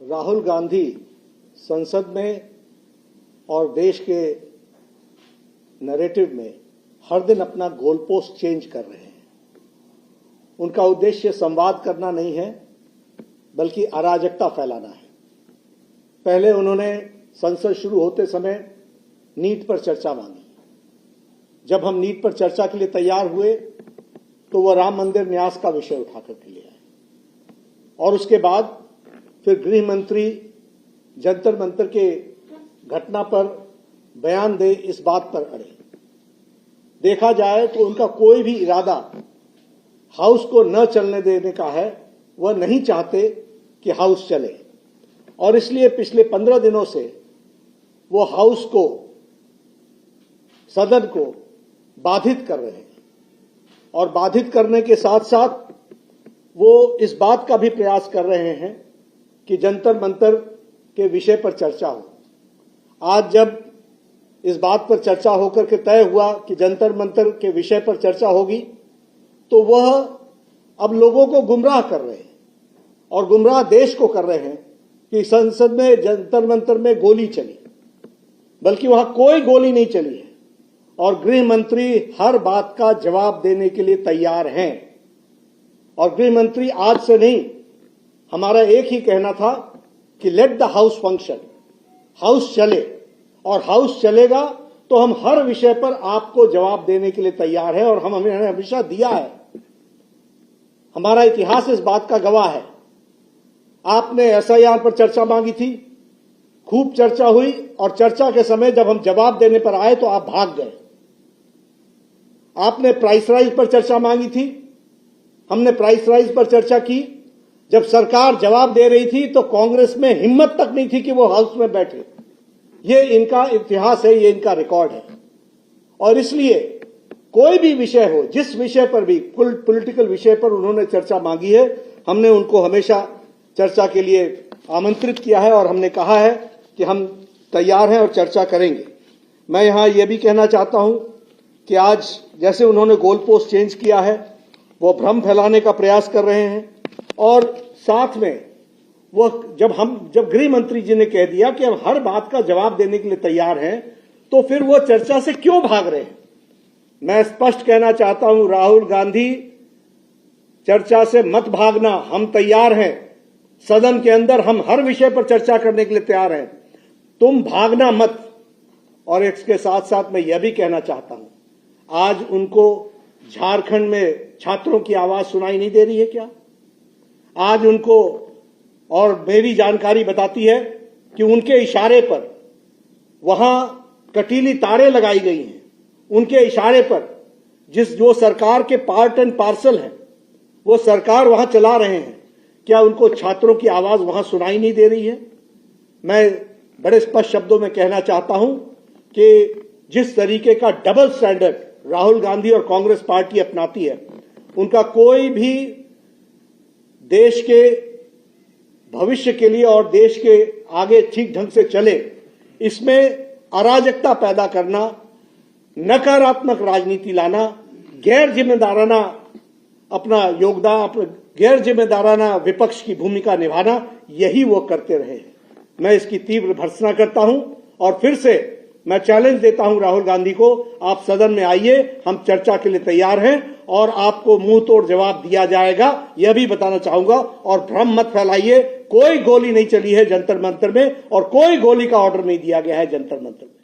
राहुल गांधी संसद में और देश के नैरेटिव में हर दिन अपना गोल पोस्ट चेंज कर रहे हैं। उनका उद्देश्य संवाद करना नहीं है, बल्कि अराजकता फैलाना है। पहले उन्होंने संसद शुरू होते समय नीट पर चर्चा मांगी। जब हम नीट पर चर्चा के लिए तैयार हुए तो वह राम मंदिर न्यास का विषय उठाकर के लिए आए, और उसके बाद फिर गृह मंत्री जंतर मंतर के घटना पर बयान दे, इस बात पर अड़े। देखा जाए तो उनका कोई भी इरादा हाउस को न चलने देने का है। वह नहीं चाहते कि हाउस चले, और इसलिए पिछले 15 दिनों से वो हाउस को, सदन को बाधित कर रहे हैं, और बाधित करने के साथ साथ वो इस बात का भी प्रयास कर रहे हैं कि जंतर मंतर के विषय पर चर्चा हो। आज जब इस बात पर चर्चा होकर के तय हुआ कि जंतर मंतर के विषय पर चर्चा होगी, तो वह अब लोगों को गुमराह कर रहे हैं, और गुमराह देश को कर रहे हैं कि संसद में जंतर मंतर में गोली चली, बल्कि वहां कोई गोली नहीं चली है, और गृह मंत्री हर बात का जवाब देने के लिए तैयार हैं। और गृह मंत्री आज से नहीं, हमारा एक ही कहना था कि let the house function, house चले, और हाउस चलेगा तो हम हर विषय पर आपको जवाब देने के लिए तैयार हैं, और हमने हमेशा दिया है। हमारा इतिहास इस बात का गवाह है। आपने एसआईआर पर चर्चा मांगी थी, खूब चर्चा हुई, और चर्चा के समय जब हम जवाब देने पर आए तो आप भाग गए। आपने प्राइस राइज पर चर्चा मांगी थी, हमने प्राइस राइज पर चर्चा की। जब सरकार जवाब दे रही थी तो कांग्रेस में हिम्मत तक नहीं थी कि वो हाउस में बैठे। ये इनका इतिहास है, ये इनका रिकॉर्ड है। और इसलिए कोई भी विषय हो, जिस विषय पर भी, पॉलिटिकल विषय पर उन्होंने चर्चा मांगी है, हमने उनको हमेशा चर्चा के लिए आमंत्रित किया है, और हमने कहा है कि हम तैयार हैं और चर्चा करेंगे। मैं यहां यह भी कहना चाहता हूं कि आज जैसे उन्होंने गोल पोस्ट चेंज किया है, वो भ्रम फैलाने का प्रयास कर रहे हैं, और साथ में वो जब गृह मंत्री जी ने कह दिया कि हम हर बात का जवाब देने के लिए तैयार हैं, तो फिर वो चर्चा से क्यों भाग रहे हैं? मैं स्पष्ट कहना चाहता हूं, राहुल गांधी, चर्चा से मत भागना। हम तैयार हैं, सदन के अंदर हम हर विषय पर चर्चा करने के लिए तैयार हैं, तुम भागना मत। और इसके साथ साथ मैं यह भी कहना चाहता हूं, आज उनको झारखंड में छात्रों की आवाज सुनाई नहीं दे रही है क्या? आज उनको, और मेरी जानकारी बताती है कि उनके इशारे पर वहां कटीली तारें लगाई गई हैं। उनके इशारे पर जो सरकार के पार्ट एंड पार्सल है, वो सरकार वहां चला रहे हैं। क्या उनको छात्रों की आवाज वहां सुनाई नहीं दे रही है? मैं बड़े स्पष्ट शब्दों में कहना चाहता हूं कि जिस तरीके का डबल स्टैंडर्ड राहुल गांधी और कांग्रेस पार्टी अपनाती है, उनका कोई भी देश के भविष्य के लिए और देश के आगे ठीक ढंग से चले, इसमें अराजकता पैदा करना, नकारात्मक राजनीति लाना, गैर जिम्मेदाराना अपना योगदान, गैर जिम्मेदाराना विपक्ष की भूमिका निभाना, यही वो करते रहे हैं। मैं इसकी तीव्र भर्त्सना करता हूं, और फिर से मैं चैलेंज देता हूं राहुल गांधी को, आप सदन में आइए, हम चर्चा के लिए तैयार हैं, और आपको मुंह तोड़ जवाब दिया जाएगा, यह भी बताना चाहूंगा। और भ्रम मत फैलाइए, कोई गोली नहीं चली है जंतर मंतर में, और कोई गोली का ऑर्डर नहीं दिया गया है जंतर मंतर में।